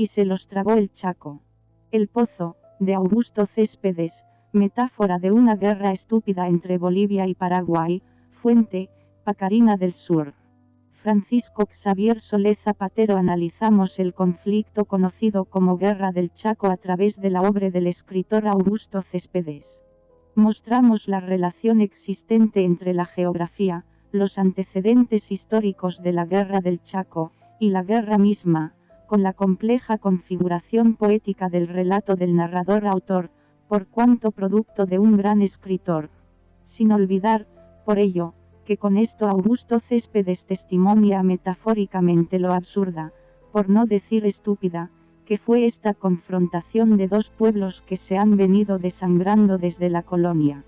y se los tragó el Chaco. El Pozo, de Augusto Céspedes, metáfora de una guerra estúpida entre Bolivia y Paraguay. Fuente, Pacarina del Sur. Francisco Xavier Solé Zapatero. Analizamos el conflicto conocido como Guerra del Chaco a través de la obra del escritor Augusto Céspedes. Mostramos la relación existente entre la geografía, los antecedentes históricos de la Guerra del Chaco, y la guerra misma, con la compleja configuración poética del relato del narrador-autor, por cuanto producto de un gran escritor. Sin olvidar, por ello, que con esto Augusto Céspedes testimonia metafóricamente lo absurda, por no decir estúpida, que fue esta confrontación de dos pueblos que se han venido desangrando desde la colonia.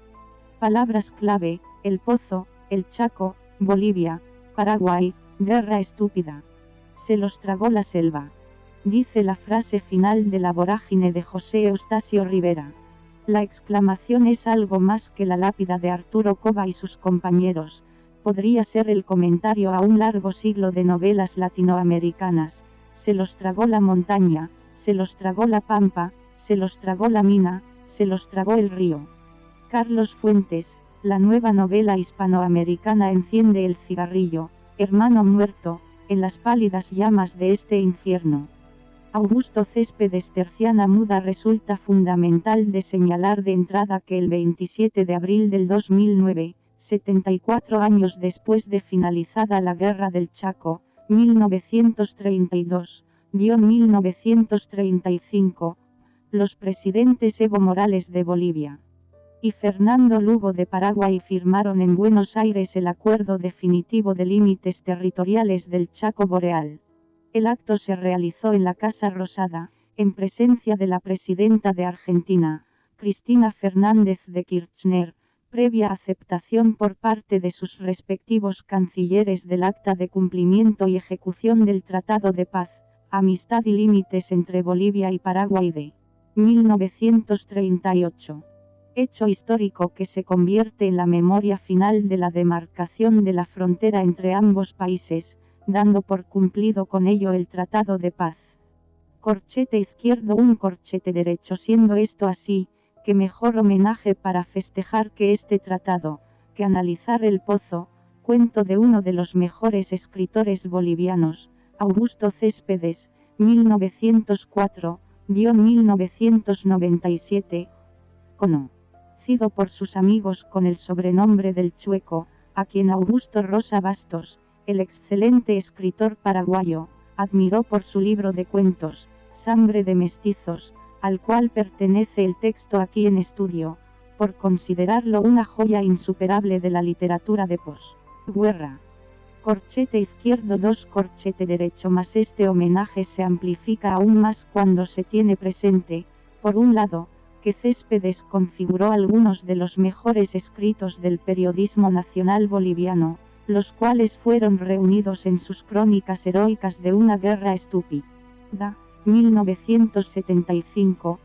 Palabras clave: el Pozo, el Chaco, Bolivia, Paraguay, guerra estúpida. Se los tragó la selva. Dice la frase final de La vorágine de José Eustacio Rivera. La exclamación es algo más que la lápida de Arturo Cova y sus compañeros. Podría ser el comentario a un largo siglo de novelas latinoamericanas. Se los tragó la montaña, se los tragó la pampa, se los tragó la mina, se los tragó el río. Carlos Fuentes, la nueva novela hispanoamericana enciende el cigarrillo, hermano muerto, en las pálidas llamas de este infierno. Augusto Céspedes. Terciana muda. Resulta fundamental de señalar de entrada que el 27 de abril del 2009, 74 años después de finalizada la Guerra del Chaco, 1932-1935, los presidentes Evo Morales de Bolivia y Fernando Lugo de Paraguay firmaron en Buenos Aires el acuerdo definitivo de límites territoriales del Chaco Boreal. El acto se realizó en la Casa Rosada, en presencia de la presidenta de Argentina, Cristina Fernández de Kirchner, previa aceptación por parte de sus respectivos cancilleres del acta de cumplimiento y ejecución del Tratado de Paz, Amistad y Límites entre Bolivia y Paraguay de 1938. Hecho histórico que se convierte en la memoria final de la demarcación de la frontera entre ambos países, dando por cumplido con ello el Tratado de Paz. Corchete izquierdo, un corchete derecho. Siendo esto así, qué mejor homenaje para festejar que este tratado, que analizar El Pozo, cuento de uno de los mejores escritores bolivianos, Augusto Céspedes, 1904-1997, conocido por sus amigos con el sobrenombre del Chueco, a quien Augusto Rosa Bastos, el excelente escritor paraguayo, admiró por su libro de cuentos, Sangre de Mestizos, al cual pertenece el texto aquí en estudio, por considerarlo una joya insuperable de la literatura de posguerra. Corchete izquierdo 2 corchete derecho más. Este homenaje se amplifica aún más cuando se tiene presente, por un lado, que Céspedes configuró algunos de los mejores escritos del periodismo nacional boliviano, los cuales fueron reunidos en sus crónicas heroicas de una guerra estúpida, 1975,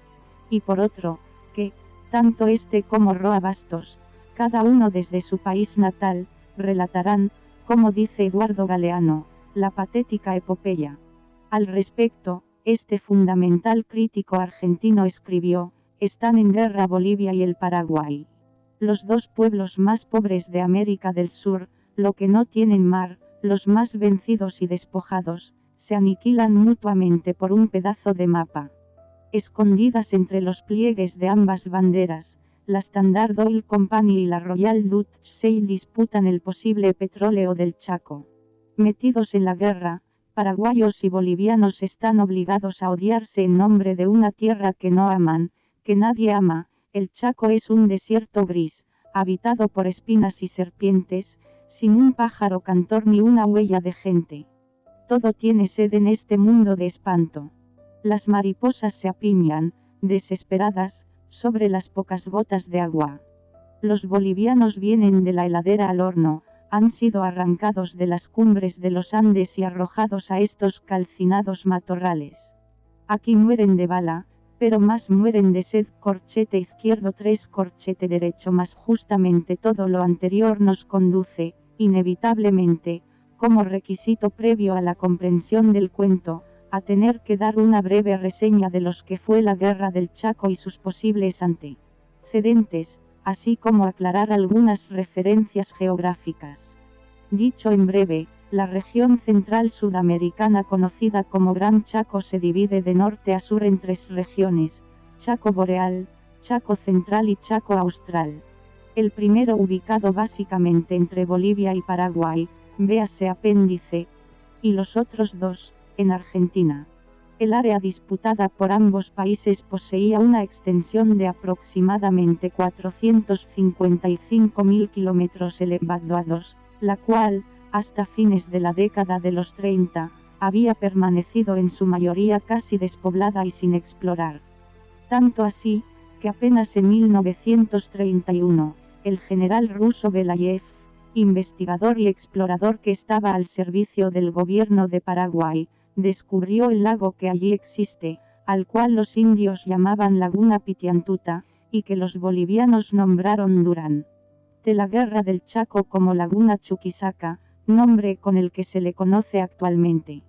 y por otro, que, tanto este como Roa Bastos, cada uno desde su país natal, relatarán, como dice Eduardo Galeano, la patética epopeya. Al respecto, este fundamental crítico argentino escribió: están en guerra Bolivia y el Paraguay, los dos pueblos más pobres de América del Sur, lo que no tienen mar, los más vencidos y despojados, se aniquilan mutuamente por un pedazo de mapa. Escondidas entre los pliegues de ambas banderas, la Standard Oil Company y la Royal Dutch Shell disputan el posible petróleo del Chaco. Metidos en la guerra, paraguayos y bolivianos están obligados a odiarse en nombre de una tierra que no aman, que nadie ama. El Chaco es un desierto gris, habitado por espinas y serpientes, sin un pájaro cantor ni una huella de gente. Todo tiene sed en este mundo de espanto. Las mariposas se apiñan, desesperadas, sobre las pocas gotas de agua. Los bolivianos vienen de la heladera al horno, han sido arrancados de las cumbres de los Andes y arrojados a estos calcinados matorrales. Aquí mueren de bala, pero más mueren de sed. Corchete izquierdo 3 corchete derecho más. Justamente todo lo anterior nos conduce, inevitablemente, como requisito previo a la comprensión del cuento, a tener que dar una breve reseña de los que fue la Guerra del Chaco y sus posibles antecedentes, así como aclarar algunas referencias geográficas. Dicho en breve, la región central sudamericana conocida como Gran Chaco se divide de norte a sur en tres regiones: Chaco Boreal, Chaco Central y Chaco Austral. El primero ubicado básicamente entre Bolivia y Paraguay, véase apéndice, y los otros dos, en Argentina. El área disputada por ambos países poseía una extensión de aproximadamente 455.000 kilómetros elevados, la cual, hasta fines de la década de los 30, había permanecido en su mayoría casi despoblada y sin explorar. Tanto así, que apenas en 1931, el general ruso Belayev, investigador y explorador que estaba al servicio del gobierno de Paraguay, descubrió el lago que allí existe, al cual los indios llamaban Laguna Pitiantuta, y que los bolivianos nombraron durante la Guerra del Chaco como Laguna Chuquisaca, nombre con el que se le conoce actualmente.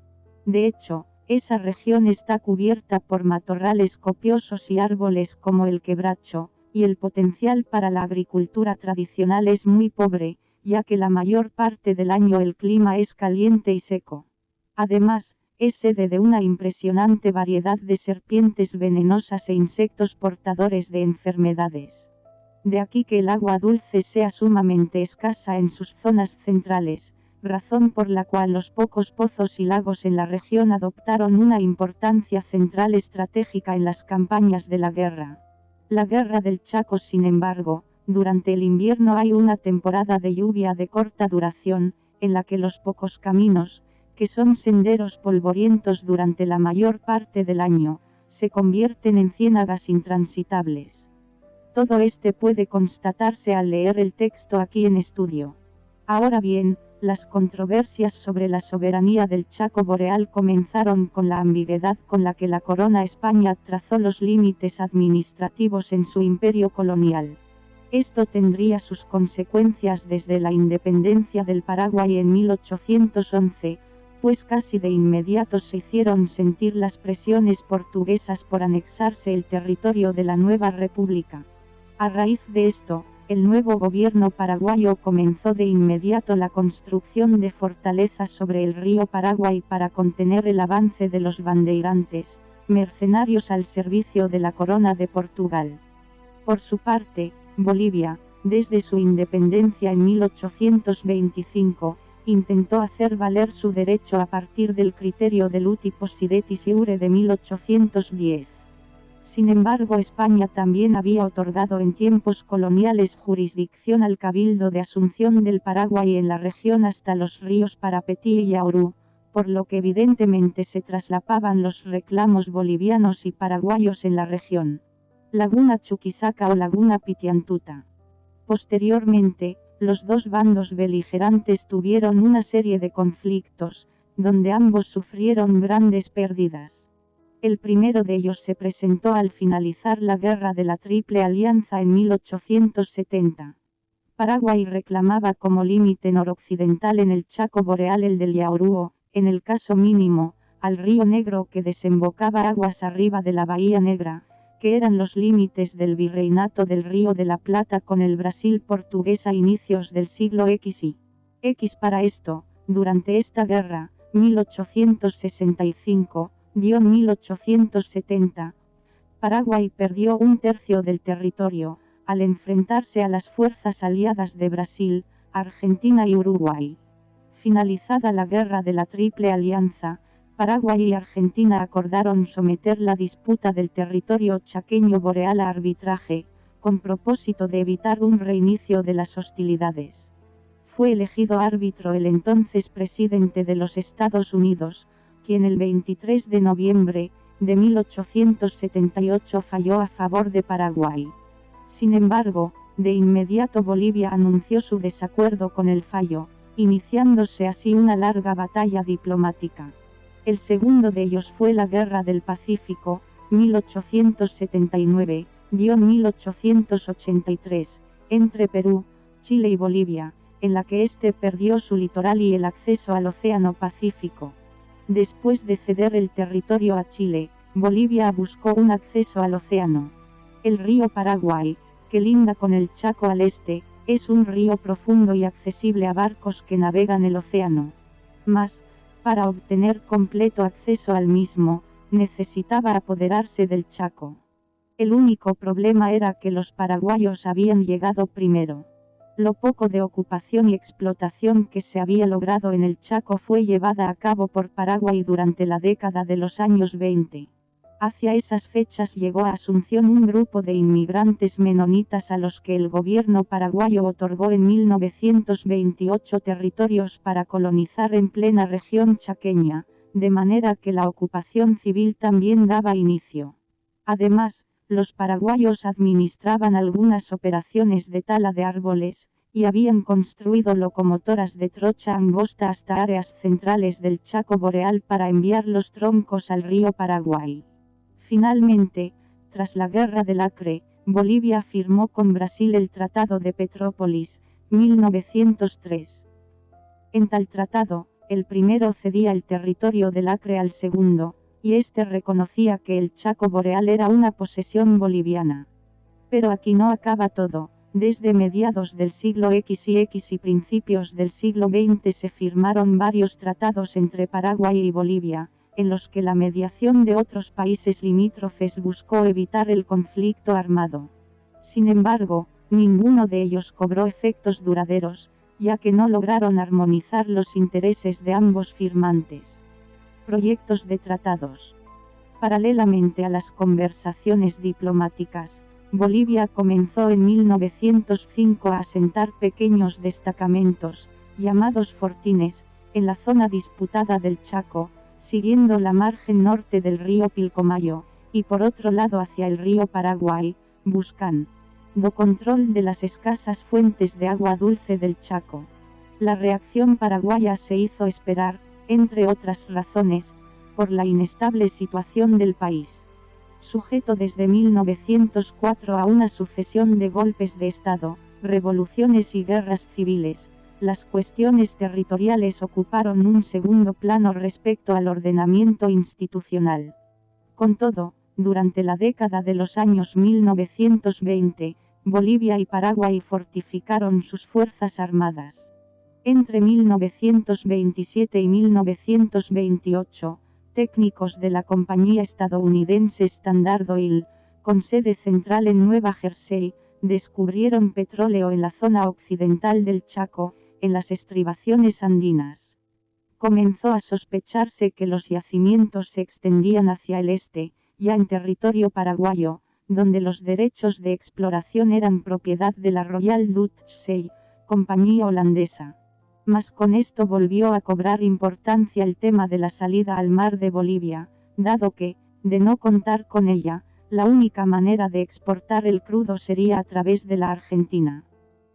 De hecho, esa región está cubierta por matorrales copiosos y árboles como el quebracho, y el potencial para la agricultura tradicional es muy pobre, ya que la mayor parte del año el clima es caliente y seco. Además, es sede de una impresionante variedad de serpientes venenosas e insectos portadores de enfermedades. De aquí que el agua dulce sea sumamente escasa en sus zonas centrales, razón por la cual los pocos pozos y lagos en la región adoptaron una importancia central estratégica en las campañas de la guerra. La Guerra del Chaco, sin embargo, durante el invierno hay una temporada de lluvia de corta duración, en la que los pocos caminos, que son senderos polvorientos durante la mayor parte del año, se convierten en ciénagas intransitables. Todo este puede constatarse al leer el texto aquí en estudio. Ahora bien, las controversias sobre la soberanía del Chaco Boreal comenzaron con la ambigüedad con la que la Corona España trazó los límites administrativos en su imperio colonial. Esto tendría sus consecuencias desde la independencia del Paraguay en 1811, pues casi de inmediato se hicieron sentir las presiones portuguesas por anexarse el territorio de la nueva república. A raíz de esto, el nuevo gobierno paraguayo comenzó de inmediato la construcción de fortalezas sobre el río Paraguay para contener el avance de los bandeirantes, mercenarios al servicio de la Corona de Portugal. Por su parte, Bolivia, desde su independencia en 1825, intentó hacer valer su derecho a partir del criterio del uti possidetis iure de 1810. Sin embargo, España también había otorgado en tiempos coloniales jurisdicción al Cabildo de Asunción del Paraguay en la región hasta los ríos Parapetí y Yaurú, por lo que evidentemente se traslapaban los reclamos bolivianos y paraguayos en la región. Laguna Chuquisaca o Laguna Pitiantuta. Posteriormente, los dos bandos beligerantes tuvieron una serie de conflictos, donde ambos sufrieron grandes pérdidas. El primero de ellos se presentó al finalizar la Guerra de la Triple Alianza en 1870. Paraguay reclamaba como límite noroccidental en el Chaco Boreal el del Yaurú, en el caso mínimo, al Río Negro que desembocaba aguas arriba de la Bahía Negra, que eran los límites del virreinato del Río de la Plata con el Brasil portugués a inicios del siglo X y X. Para esto, durante esta guerra, 1865-1870, Paraguay perdió un tercio del territorio, al enfrentarse a las fuerzas aliadas de Brasil, Argentina y Uruguay. Finalizada la Guerra de la Triple Alianza, Paraguay y Argentina acordaron someter la disputa del territorio chaqueño boreal a arbitraje, con propósito de evitar un reinicio de las hostilidades. Fue elegido árbitro el entonces presidente de los Estados Unidos, quien el 23 de noviembre de 1878 falló a favor de Paraguay. Sin embargo, de inmediato Bolivia anunció su desacuerdo con el fallo, iniciándose así una larga batalla diplomática. El segundo de ellos fue la Guerra del Pacífico, 1879-1883, entre Perú, Chile y Bolivia, en la que éste perdió su litoral y el acceso al Océano Pacífico. Después de ceder el territorio a Chile, Bolivia buscó un acceso al océano. El río Paraguay, que linda con el Chaco al este, es un río profundo y accesible a barcos que navegan el océano. Mas, para obtener completo acceso al mismo, necesitaba apoderarse del Chaco. El único problema era que los paraguayos habían llegado primero. Lo poco de ocupación y explotación que se había logrado en el Chaco fue llevada a cabo por Paraguay durante la década de los años 20. Hacia esas fechas llegó a Asunción un grupo de inmigrantes menonitas a los que el gobierno paraguayo otorgó en 1928 territorios para colonizar en plena región chaqueña, de manera que la ocupación civil también daba inicio. Además, los paraguayos administraban algunas operaciones de tala de árboles, y habían construido locomotoras de trocha angosta hasta áreas centrales del Chaco boreal para enviar los troncos al río Paraguay. Finalmente, tras la Guerra del Acre, Bolivia firmó con Brasil el Tratado de Petrópolis, 1903. En tal tratado, el primero cedía el territorio del Acre al segundo, y este reconocía que el Chaco boreal era una posesión boliviana. Pero aquí no acaba todo. Desde mediados del siglo XX y principios del siglo XX se firmaron varios tratados entre Paraguay y Bolivia, en los que la mediación de otros países limítrofes buscó evitar el conflicto armado. Sin embargo, ninguno de ellos cobró efectos duraderos, ya que no lograron armonizar los intereses de ambos firmantes. Proyectos de tratados. Paralelamente a las conversaciones diplomáticas, Bolivia comenzó en 1905 a asentar pequeños destacamentos, llamados fortines, en la zona disputada del Chaco, siguiendo la margen norte del río Pilcomayo, y por otro lado hacia el río Paraguay, buscando control de las escasas fuentes de agua dulce del Chaco. La reacción paraguaya se hizo esperar, entre otras razones, por la inestable situación del país. Sujeto desde 1904 a una sucesión de golpes de Estado, revoluciones y guerras civiles, las cuestiones territoriales ocuparon un segundo plano respecto al ordenamiento institucional. Con todo, durante la década de los años 1920, Bolivia y Paraguay fortificaron sus fuerzas armadas. Entre 1927 y 1928, técnicos de la compañía estadounidense Standard Oil, con sede central en Nueva Jersey, descubrieron petróleo en la zona occidental del Chaco, en las estribaciones andinas. Comenzó a sospecharse que los yacimientos se extendían hacia el este, ya en territorio paraguayo, donde los derechos de exploración eran propiedad de la Royal Dutch Shell, compañía holandesa. Mas con esto volvió a cobrar importancia el tema de la salida al mar de Bolivia, dado que, de no contar con ella, la única manera de exportar el crudo sería a través de la Argentina.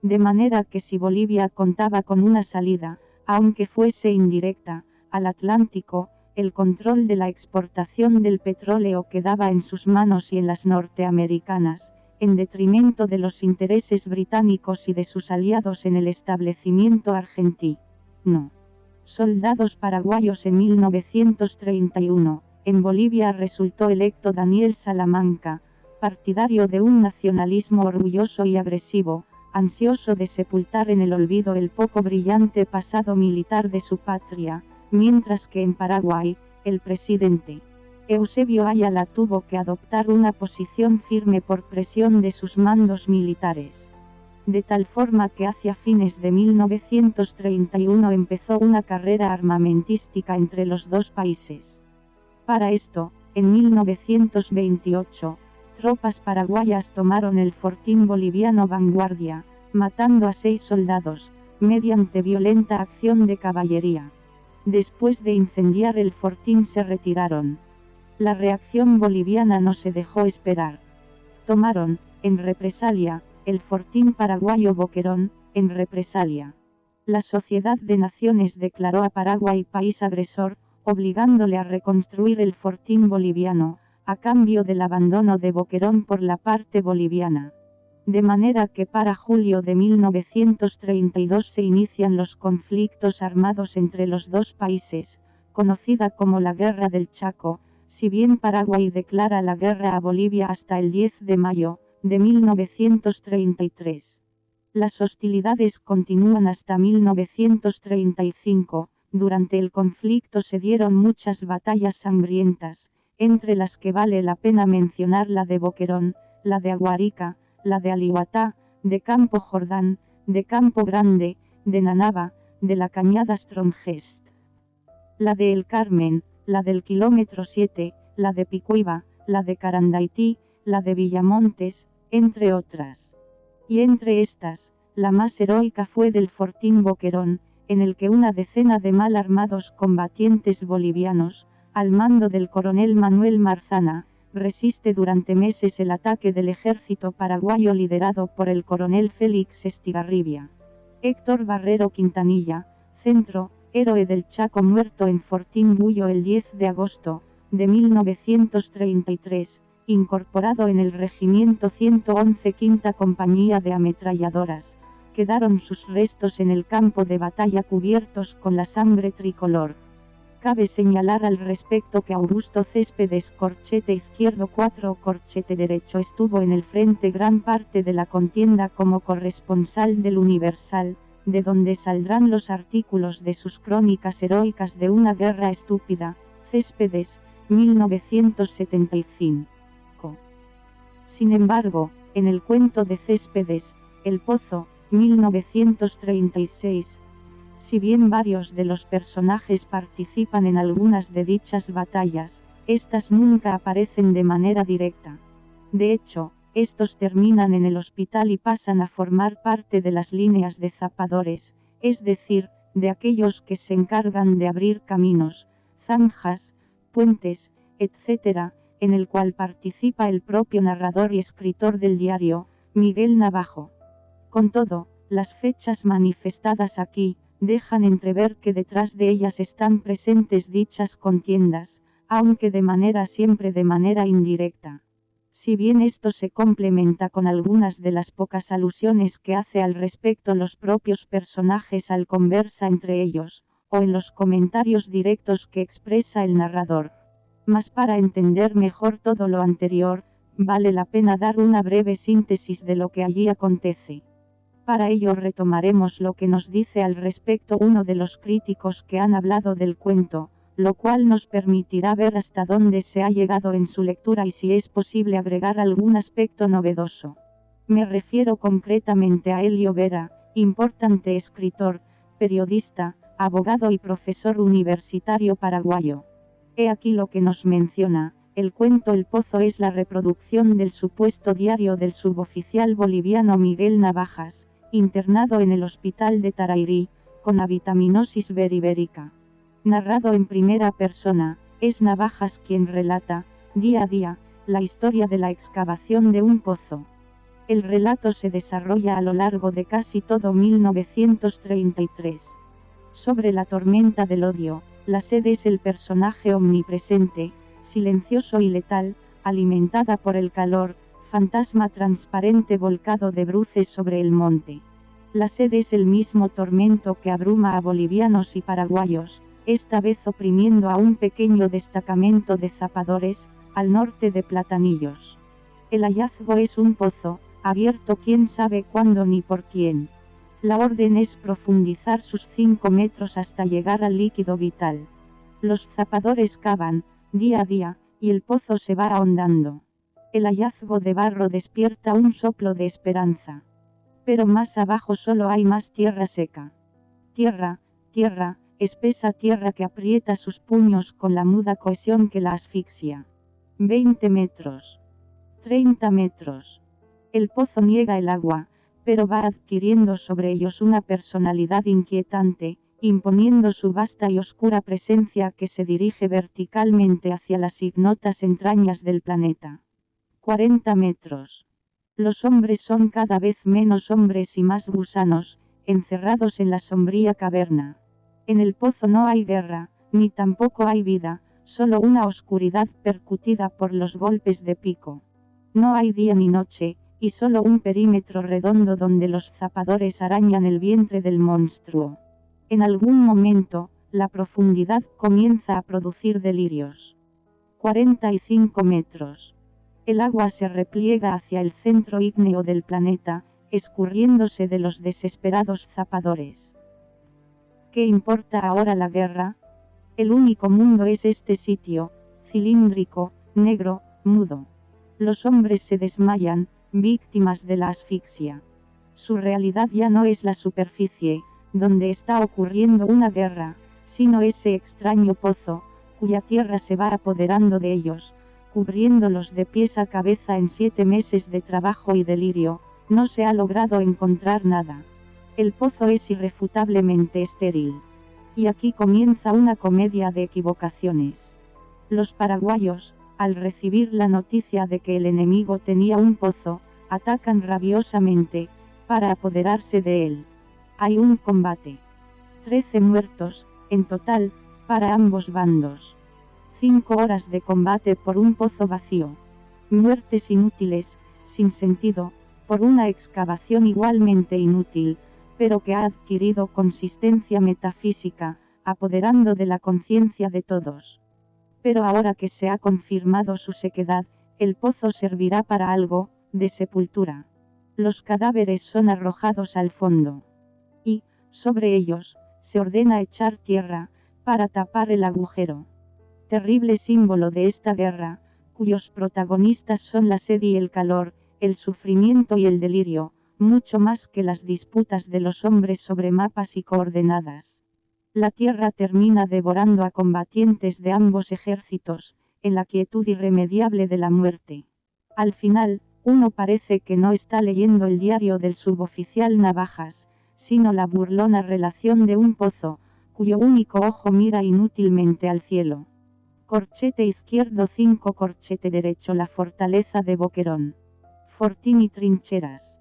De manera que si Bolivia contaba con una salida, aunque fuese indirecta, al Atlántico, el control de la exportación del petróleo quedaba en sus manos y en las norteamericanas, en detrimento de los intereses británicos y de sus aliados en el establecimiento argentino. Soldados paraguayos. En 1931, en Bolivia resultó electo Daniel Salamanca, partidario de un nacionalismo orgulloso y agresivo, ansioso de sepultar en el olvido el poco brillante pasado militar de su patria, mientras que en Paraguay, el presidente Eusebio Ayala tuvo que adoptar una posición firme por presión de sus mandos militares. De tal forma que hacia fines de 1931 empezó una carrera armamentística entre los dos países. Para esto, en 1928, tropas paraguayas tomaron el fortín boliviano Vanguardia, matando a 6 soldados, mediante violenta acción de caballería. Después de incendiar el fortín se retiraron. La reacción boliviana no se dejó esperar. Tomaron, en represalia, el fortín paraguayo Boquerón, en represalia. La Sociedad de Naciones declaró a Paraguay país agresor, obligándole a reconstruir el fortín boliviano, a cambio del abandono de Boquerón por la parte boliviana. De manera que para julio de 1932 se inician los conflictos armados entre los dos países, conocida como la Guerra del Chaco, si bien Paraguay declara la guerra a Bolivia hasta el 10 de mayo de 1933. Las hostilidades continúan hasta 1935, durante el conflicto se dieron muchas batallas sangrientas, entre las que vale la pena mencionar la de Boquerón, la de Aguarica, la de Alihuatá, de Campo Jordán, de Campo Grande, de Nanaba, de la Cañada Strongest, la de El Carmen, la del kilómetro 7, la de Picuiba, la de Carandaití, la de Villamontes, entre otras. Y entre estas, la más heroica fue del Fortín Boquerón, en el que una decena de mal armados combatientes bolivianos, al mando del coronel Manuel Marzana, resiste durante meses el ataque del ejército paraguayo liderado por el coronel Félix Estigarribia. Héctor Barrero Quintanilla, centro, héroe del Chaco muerto en Fortín Bullo el 10 de agosto de 1933, incorporado en el Regimiento 111 Quinta Compañía de Ametralladoras, quedaron sus restos en el campo de batalla cubiertos con la sangre tricolor. Cabe señalar al respecto que Augusto Céspedes Corchete izquierdo 4 Corchete derecho estuvo en el frente gran parte de la contienda como corresponsal del Universal, de donde saldrán los artículos de sus crónicas heroicas de una guerra estúpida, Céspedes, 1975. Sin embargo, en el cuento de Céspedes, El Pozo, 1936, si bien varios de los personajes participan en algunas de dichas batallas, estas nunca aparecen de manera directa. De hecho, estos terminan en el hospital y pasan a formar parte de las líneas de zapadores, es decir, de aquellos que se encargan de abrir caminos, zanjas, puentes, etc., en el cual participa el propio narrador y escritor del diario, Miguel Navajo. Con todo, las fechas manifestadas aquí, dejan entrever que detrás de ellas están presentes dichas contiendas, aunque siempre de manera indirecta. Si bien esto se complementa con algunas de las pocas alusiones que hace al respecto los propios personajes al conversa entre ellos, o en los comentarios directos que expresa el narrador. Mas para entender mejor todo lo anterior, vale la pena dar una breve síntesis de lo que allí acontece. Para ello retomaremos lo que nos dice al respecto uno de los críticos que han hablado del cuento, lo cual nos permitirá ver hasta dónde se ha llegado en su lectura y si es posible agregar algún aspecto novedoso. Me refiero concretamente a Helio Vera, importante escritor, periodista, abogado y profesor universitario paraguayo. He aquí lo que nos menciona. El cuento El Pozo es la reproducción del supuesto diario del suboficial boliviano Miguel Navajas, internado en el hospital de Tarairí, con avitaminosis beribérica. Narrado en primera persona, es Navajas quien relata, día a día, la historia de la excavación de un pozo. El relato se desarrolla a lo largo de casi todo 1933. Sobre la tormenta del odio, la sed es el personaje omnipresente, silencioso y letal, alimentada por el calor, fantasma transparente volcado de bruces sobre el monte. La sed es el mismo tormento que abruma a bolivianos y paraguayos, esta vez oprimiendo a un pequeño destacamento de zapadores, al norte de Platanillos. El hallazgo es un pozo, abierto quién sabe cuándo ni por quién. La orden es profundizar sus 5 metros hasta llegar al líquido vital. Los zapadores cavan, día a día, y el pozo se va ahondando. El hallazgo de barro despierta un soplo de esperanza. Pero más abajo solo hay más tierra seca. Tierra, tierra, espesa tierra que aprieta sus puños con la muda cohesión que la asfixia. 20 metros. 30 metros. El pozo niega el agua, pero va adquiriendo sobre ellos una personalidad inquietante, imponiendo su vasta y oscura presencia que se dirige verticalmente hacia las ignotas entrañas del planeta. 40 metros. Los hombres son cada vez menos hombres y más gusanos, encerrados en la sombría caverna. En el pozo no hay guerra, ni tampoco hay vida, solo una oscuridad percutida por los golpes de pico. No hay día ni noche, y solo un perímetro redondo donde los zapadores arañan el vientre del monstruo. En algún momento, la profundidad comienza a producir delirios. 45 metros. El agua se repliega hacia el centro ígneo del planeta, escurriéndose de los desesperados zapadores. ¿Qué importa ahora la guerra? El único mundo es este sitio, cilíndrico, negro, mudo. Los hombres se desmayan, víctimas de la asfixia. Su realidad ya no es la superficie, donde está ocurriendo una guerra, sino ese extraño pozo, cuya tierra se va apoderando de ellos, cubriéndolos de pies a cabeza en 7 meses de trabajo y delirio. No se ha logrado encontrar nada. El pozo es irrefutablemente estéril. Y aquí comienza una comedia de equivocaciones. Los paraguayos, al recibir la noticia de que el enemigo tenía un pozo, atacan rabiosamente, para apoderarse de él. Hay un combate. 13 muertos, en total, para ambos bandos. 5 horas de combate por un pozo vacío. Muertes inútiles, sin sentido, por una excavación igualmente inútil, pero que ha adquirido consistencia metafísica, apoderando de la conciencia de todos. Pero ahora que se ha confirmado su sequedad, el pozo servirá para algo, de sepultura. Los cadáveres son arrojados al fondo. Y, sobre ellos, se ordena echar tierra, para tapar el agujero. Terrible símbolo de esta guerra, cuyos protagonistas son la sed y el calor, el sufrimiento y el delirio, mucho más que las disputas de los hombres sobre mapas y coordenadas. La tierra termina devorando a combatientes de ambos ejércitos, en la quietud irremediable de la muerte. Al final, uno parece que no está leyendo el diario del suboficial Navajas, sino la burlona relación de un pozo, cuyo único ojo mira inútilmente al cielo. Corchete izquierdo 5 corchete derecho la fortaleza de Boquerón. Fortín y trincheras.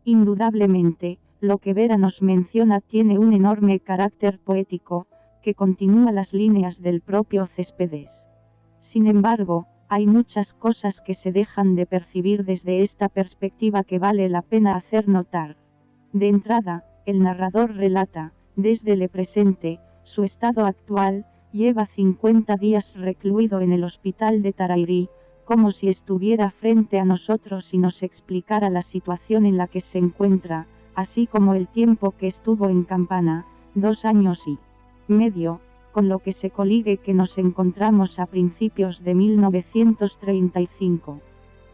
Indudablemente, lo que Vera nos menciona tiene un enorme carácter poético, que continúa las líneas del propio Céspedes. Sin embargo, hay muchas cosas que se dejan de percibir desde esta perspectiva que vale la pena hacer notar. De entrada, el narrador relata, desde el presente, su estado actual. Lleva 50 días recluido en el hospital de Tarairí, como si estuviera frente a nosotros y nos explicara la situación en la que se encuentra, así como el tiempo que estuvo en Campana, 2 años y medio, con lo que se coligue que nos encontramos a principios de 1935.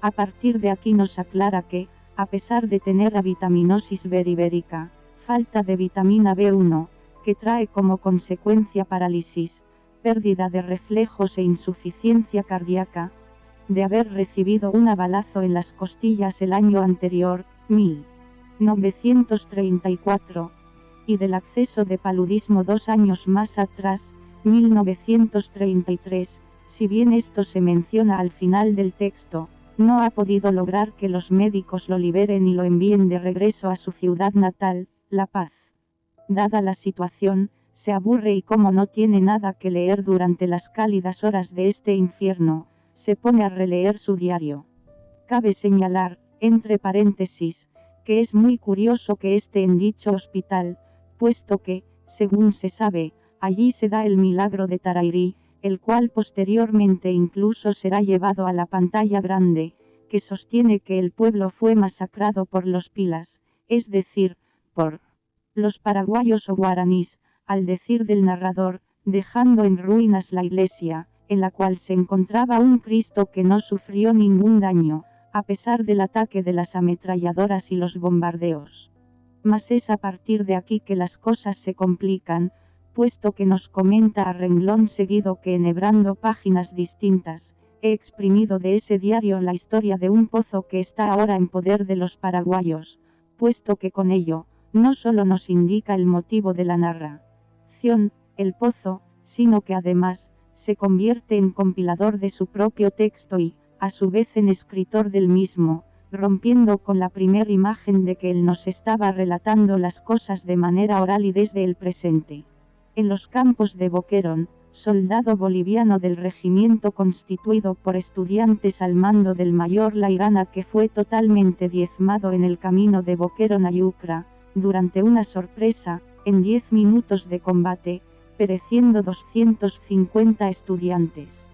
A partir de aquí nos aclara que, a pesar de tener avitaminosis beribérica, falta de vitamina B1, que trae como consecuencia parálisis, pérdida de reflejos e insuficiencia cardíaca, de haber recibido un balazo en las costillas el año anterior, 1934, y del acceso de paludismo 2 años más atrás, 1933, si bien esto se menciona al final del texto, no ha podido lograr que los médicos lo liberen y lo envíen de regreso a su ciudad natal, La Paz. Dada la situación, se aburre y como no tiene nada que leer durante las cálidas horas de este infierno, se pone a releer su diario. Cabe señalar, entre paréntesis, que es muy curioso que esté en dicho hospital, puesto que, según se sabe, allí se da el milagro de Tarairí, el cual posteriormente incluso será llevado a la pantalla grande, que sostiene que el pueblo fue masacrado por los pilas, es decir, por los paraguayos o guaraníes, al decir del narrador, dejando en ruinas la iglesia, en la cual se encontraba un Cristo que no sufrió ningún daño, a pesar del ataque de las ametralladoras y los bombardeos. Mas es a partir de aquí que las cosas se complican, puesto que nos comenta a renglón seguido que enhebrando páginas distintas, he exprimido de ese diario la historia de un pozo que está ahora en poder de los paraguayos, puesto que con ello, no solo nos indica el motivo de la narración, el pozo, sino que además, se convierte en compilador de su propio texto y, a su vez en escritor del mismo, rompiendo con la primera imagen de que él nos estaba relatando las cosas de manera oral y desde el presente. En los campos de Boquerón, soldado boliviano del regimiento constituido por estudiantes al mando del mayor Lairana que fue totalmente diezmado en el camino de Boquerón a Yucra, durante una sorpresa, en 10 minutos de combate, pereciendo 250 estudiantes.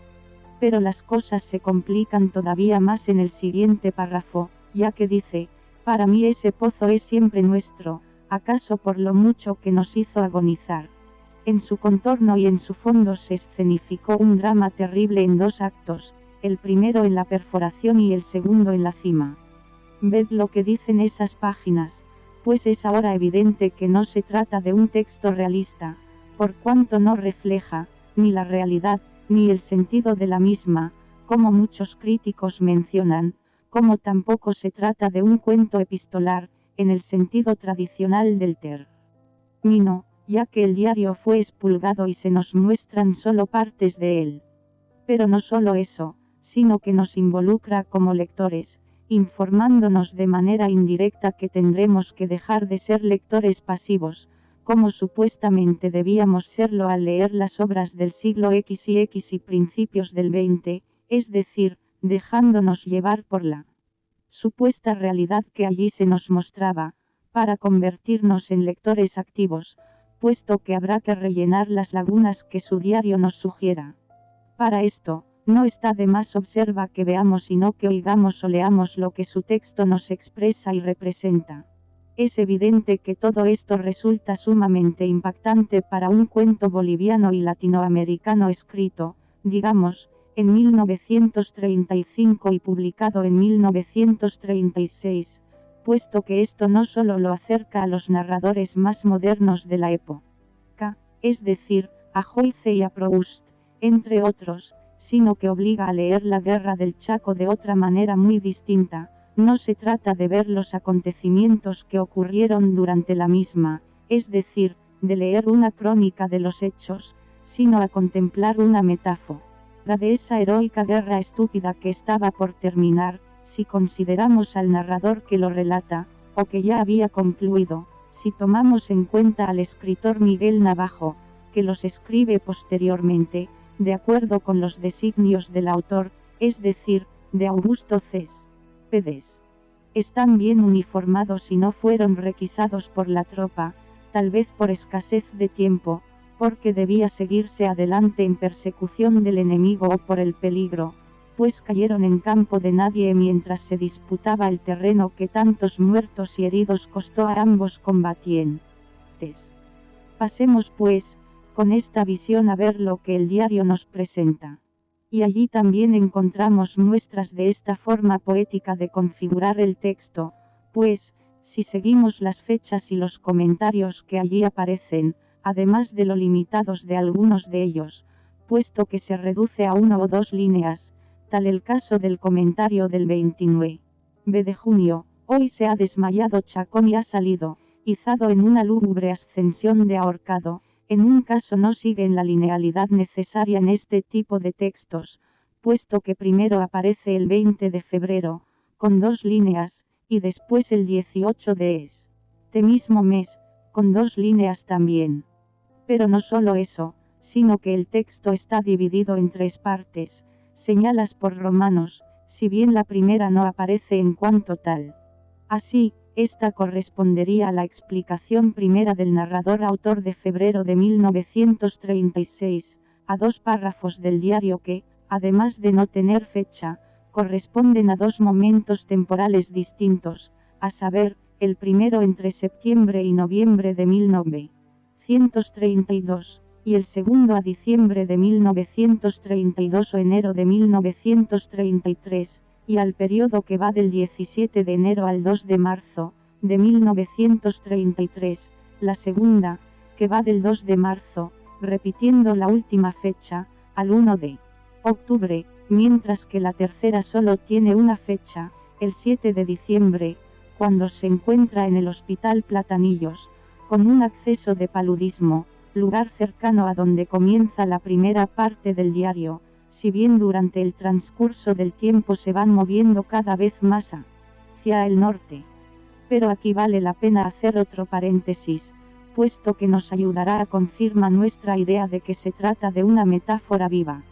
Pero las cosas se complican todavía más en el siguiente párrafo, ya que dice, para mí ese pozo es siempre nuestro, acaso por lo mucho que nos hizo agonizar. En su contorno y en su fondo se escenificó un drama terrible en 2 actos, el primero en la perforación y el segundo en la cima. Ved lo que dicen esas páginas, pues es ahora evidente que no se trata de un texto realista, por cuanto no refleja, ni la realidad, ni el sentido de la misma, como muchos críticos mencionan, como tampoco se trata de un cuento epistolar, en el sentido tradicional del término, ya que el diario fue expurgado y se nos muestran solo partes de él. Pero no solo eso, sino que nos involucra como lectores, informándonos de manera indirecta que tendremos que dejar de ser lectores pasivos, como supuestamente debíamos serlo al leer las obras del siglo X y principios del XX, es decir, dejándonos llevar por la supuesta realidad que allí se nos mostraba, para convertirnos en lectores activos, puesto que habrá que rellenar las lagunas que su diario nos sugiera. Para esto, no está de más observa que veamos y no que oigamos o leamos lo que su texto nos expresa y representa. Es evidente que todo esto resulta sumamente impactante para un cuento boliviano y latinoamericano escrito, digamos, en 1935 y publicado en 1936, puesto que esto no solo lo acerca a los narradores más modernos de la época, es decir, a Joyce y a Proust, entre otros, sino que obliga a leer la Guerra del Chaco de otra manera muy distinta. No se trata de ver los acontecimientos que ocurrieron durante la misma, es decir, de leer una crónica de los hechos, sino a contemplar una metáfora de esa heroica guerra estúpida que estaba por terminar, si consideramos al narrador que lo relata, o que ya había concluido, si tomamos en cuenta al escritor Miguel Navajo, que los escribe posteriormente, de acuerdo con los designios del autor, es decir, de Augusto Céspedes. Están bien uniformados y no fueron requisados por la tropa, tal vez por escasez de tiempo, porque debía seguirse adelante en persecución del enemigo o por el peligro, pues cayeron en campo de nadie mientras se disputaba el terreno que tantos muertos y heridos costó a ambos combatientes. Pasemos pues, con esta visión a ver lo que el diario nos presenta. Y allí también encontramos muestras de esta forma poética de configurar el texto, pues, si seguimos las fechas y los comentarios que allí aparecen, además de lo limitados de algunos de ellos, puesto que se reduce a 1 o 2 líneas, tal el caso del comentario del 29 de junio, hoy se ha desmayado Chacón y ha salido, izado en una lúgubre ascensión de ahorcado. En un caso no siguen la linealidad necesaria en este tipo de textos, puesto que primero aparece el 20 de febrero, con 2 líneas, y después el 18 de este mismo mes, con 2 líneas también. Pero no solo eso, sino que el texto está dividido en 3 partes, señalas por romanos, si bien la primera no aparece en cuanto tal. Así, esta correspondería a la explicación primera del narrador autor de febrero de 1936, a 2 párrafos del diario que, además de no tener fecha, corresponden a 2 momentos temporales distintos, a saber, el primero entre septiembre y noviembre de 1932, y el segundo a diciembre de 1932 o enero de 1933, y al periodo que va del 17 de enero al 2 de marzo, de 1933, la segunda, que va del 2 de marzo, repitiendo la última fecha, al 1 de octubre, mientras que la tercera solo tiene una fecha, el 7 de diciembre, cuando se encuentra en el Hospital Platanillos, con un acceso de paludismo, lugar cercano a donde comienza la primera parte del diario, si bien durante el transcurso del tiempo se van moviendo cada vez más hacia el norte. Pero aquí vale la pena hacer otro paréntesis, puesto que nos ayudará a confirmar nuestra idea de que se trata de una metáfora viva.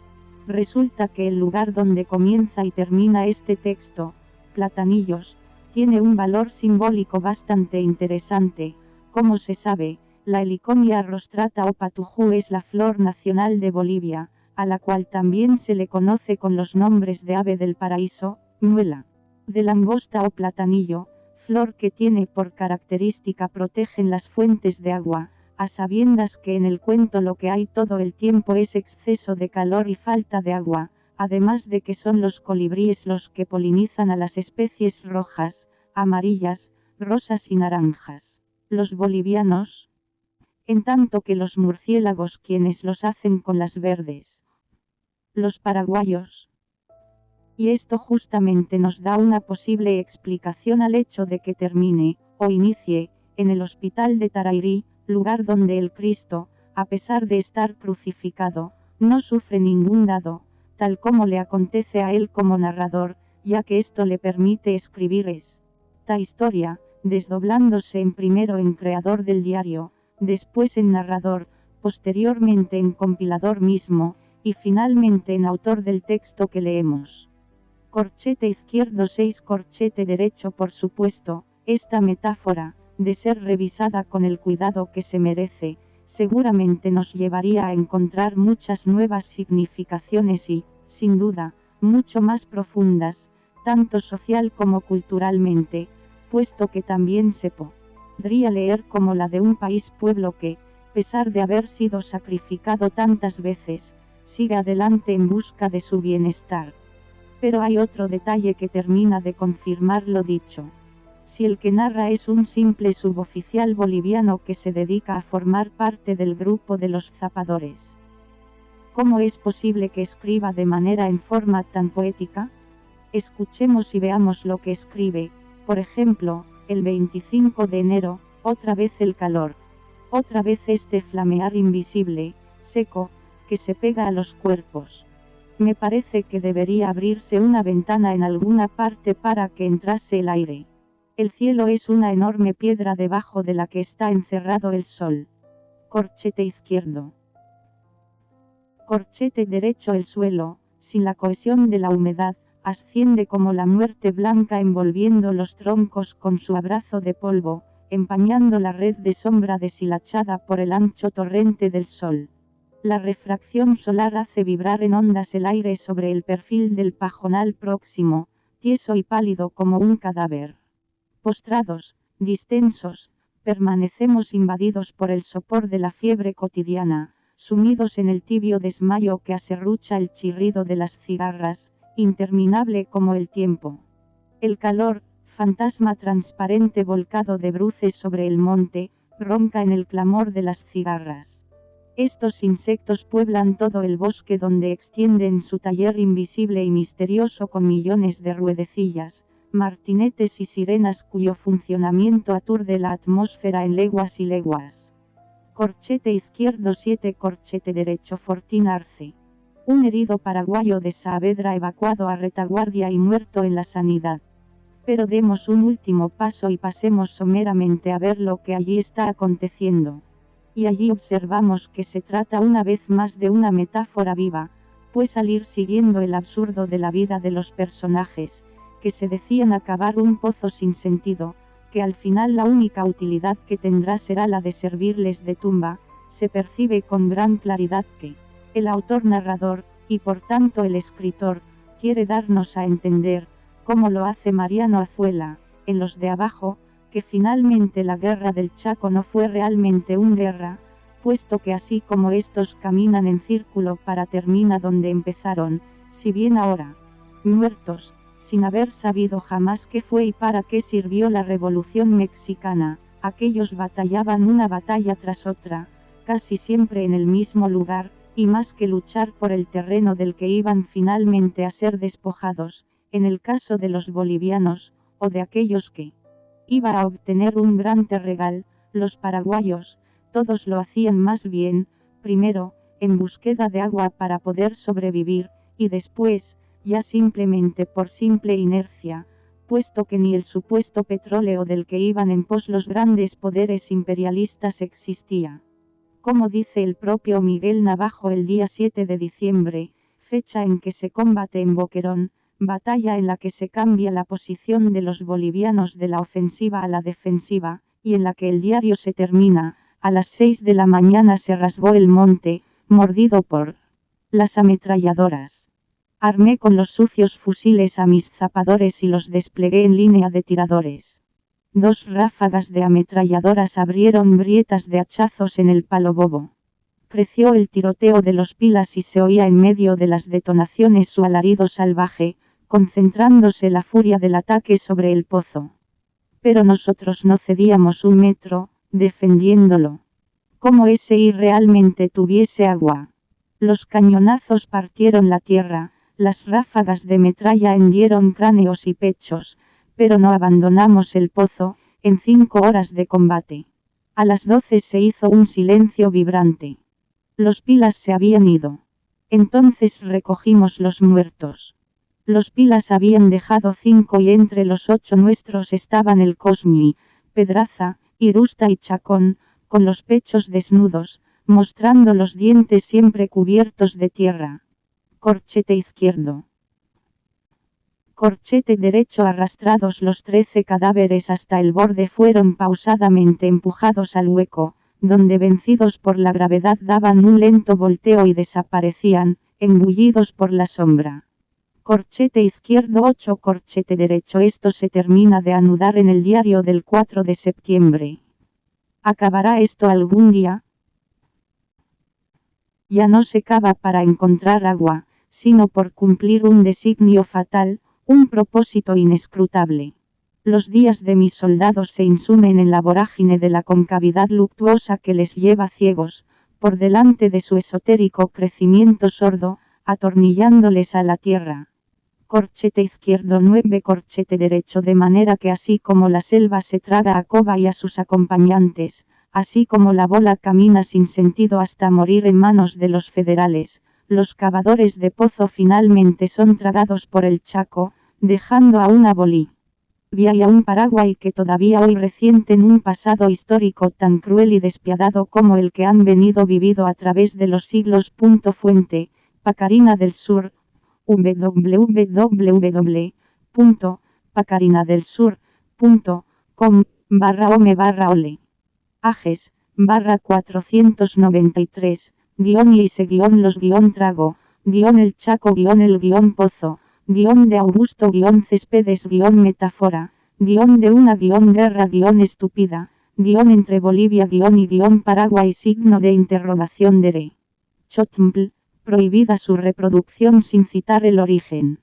Resulta que el lugar donde comienza y termina este texto, Platanillos, tiene un valor simbólico bastante interesante. Como se sabe, La Heliconia rostrata o patujú es la flor nacional de Bolivia, a la cual también se le conoce con los nombres de ave del paraíso, muela, de langosta o platanillo, flor que tiene por característica protegen las fuentes de agua, a sabiendas que en el cuento lo que hay todo el tiempo es exceso de calor y falta de agua, además de que son los colibríes los que polinizan a las especies rojas, amarillas, rosas y naranjas. Los bolivianos, en tanto que los murciélagos quienes los hacen con las verdes. Los paraguayos. Y esto justamente nos da una posible explicación al hecho de que termine, o inicie, en el hospital de Tarairí, lugar donde el Cristo, a pesar de estar crucificado, no sufre ningún dado, tal como le acontece a él como narrador, ya que esto le permite escribir esta historia, desdoblándose en primero en creador del diario, después en narrador, posteriormente en compilador mismo, y finalmente en autor del texto que leemos. Corchete izquierdo 6 corchete derecho. Por supuesto, esta metáfora, de ser revisada con el cuidado que se merece, seguramente nos llevaría a encontrar muchas nuevas significaciones y, sin duda, mucho más profundas, tanto social como culturalmente, puesto que también se podría leer como la de un país-pueblo que, pesar de haber sido sacrificado tantas veces, sigue adelante en busca de su bienestar. Pero hay otro detalle que termina de confirmar lo dicho. Si el que narra es un simple suboficial boliviano que se dedica a formar parte del grupo de los zapadores, ¿cómo es posible que escriba de manera en forma tan poética? Escuchemos y veamos lo que escribe. Por ejemplo, el 25 de enero, otra vez el calor. Otra vez este flamear invisible, seco, que se pega a los cuerpos. Me parece que debería abrirse una ventana en alguna parte para que entrase el aire. El cielo es una enorme piedra debajo de la que está encerrado el sol. Corchete izquierdo. Corchete derecho. El suelo, sin la cohesión de la humedad, asciende como la muerte blanca envolviendo los troncos con su abrazo de polvo, empañando la red de sombra deshilachada por el ancho torrente del sol. La refracción solar hace vibrar en ondas el aire sobre el perfil del pajonal próximo, tieso y pálido como un cadáver. Postrados, distensos, permanecemos invadidos por el sopor de la fiebre cotidiana, sumidos en el tibio desmayo que aserrucha el chirrido de las cigarras, interminable como el tiempo. El calor, fantasma transparente volcado de bruces sobre el monte, ronca en el clamor de las cigarras. Estos insectos pueblan todo el bosque donde extienden su taller invisible y misterioso con millones de ruedecillas, martinetes y sirenas cuyo funcionamiento aturde la atmósfera en leguas y leguas. Corchete izquierdo 7 corchete derecho. Fortín Arce. Un herido paraguayo de Saavedra evacuado a retaguardia y muerto en la sanidad. Pero demos un último paso y pasemos someramente a ver lo que allí está aconteciendo. Y allí observamos que se trata una vez más de una metáfora viva, pues al ir siguiendo el absurdo de la vida de los personajes, que se decían a cavar un pozo sin sentido, que al final la única utilidad que tendrá será la de servirles de tumba, se percibe con gran claridad que el autor narrador, y por tanto el escritor, quiere darnos a entender, como lo hace Mariano Azuela, en Los de Abajo, que finalmente la guerra del Chaco no fue realmente una guerra, puesto que así como estos caminan en círculo para terminar donde empezaron, si bien ahora, muertos, sin haber sabido jamás qué fue y para qué sirvió la Revolución Mexicana, aquellos batallaban una batalla tras otra, casi siempre en el mismo lugar, y más que luchar por el terreno del que iban finalmente a ser despojados, en el caso de los bolivianos, o de aquellos que iba a obtener un gran terregal, los paraguayos, todos lo hacían más bien, primero, en búsqueda de agua para poder sobrevivir, y después, ya simplemente por simple inercia, puesto que ni el supuesto petróleo del que iban en pos los grandes poderes imperialistas existía. Como dice el propio Miguel Navajo el día 7 de diciembre, fecha en que se combate en Boquerón, batalla en la que se cambia la posición de los bolivianos de la ofensiva a la defensiva, y en la que el diario se termina, a las 6 de la mañana se rasgó el monte, mordido por las ametralladoras. Armé con los sucios fusiles a mis zapadores y los desplegué en línea de tiradores. 2 ráfagas de ametralladoras abrieron grietas de hachazos en el palo bobo. Creció el tiroteo de los pilas y se oía en medio de las detonaciones su alarido salvaje, concentrándose la furia del ataque sobre el pozo. Pero nosotros no cedíamos un metro, defendiéndolo. Como ese realmente tuviese agua. Los cañonazos partieron la tierra, las ráfagas de metralla hendieron cráneos y pechos, pero no abandonamos el pozo, en 5 horas de combate. A las 12 se hizo un silencio vibrante. Los pilas se habían ido. Entonces recogimos los muertos. Los pilas habían dejado 5 y entre los 8 nuestros estaban el Cosmi, Pedraza, Irusta y Chacón, con los pechos desnudos, mostrando los dientes siempre cubiertos de tierra. Corchete izquierdo. Corchete derecho arrastrados los 13 cadáveres hasta el borde fueron pausadamente empujados al hueco, donde vencidos por la gravedad daban un lento volteo y desaparecían, engullidos por la sombra. Corchete izquierdo 8 corchete derecho. Esto se termina de anudar en el diario del 4 de septiembre. ¿Acabará esto algún día? Ya no se cava para encontrar agua, sino por cumplir un designio fatal, un propósito inescrutable. Los días de mis soldados se insumen en la vorágine de la concavidad luctuosa que les lleva ciegos, por delante de su esotérico crecimiento sordo, atornillándoles a la tierra. Corchete izquierdo 9 corchete derecho, de manera que así como la selva se traga a Koba y a sus acompañantes, así como la bola camina sin sentido hasta morir en manos de los federales, los cavadores de pozo finalmente son tragados por el Chaco, dejando a una Bolivia y a un Paraguay que todavía hoy resienten un pasado histórico tan cruel y despiadado como el que han venido vivido a través de los siglos. Fuente, Pacarina del Sur, www.pacarinadelsur.com/ome/ole. Ages, /493, -los-trago,-el Chaco -el-pozo, de Augusto Céspedes metáfora, de una guerra estúpida, entre Bolivia y Paraguay signo de interrogación dere. Chotmpl, prohibida su reproducción sin citar el origen.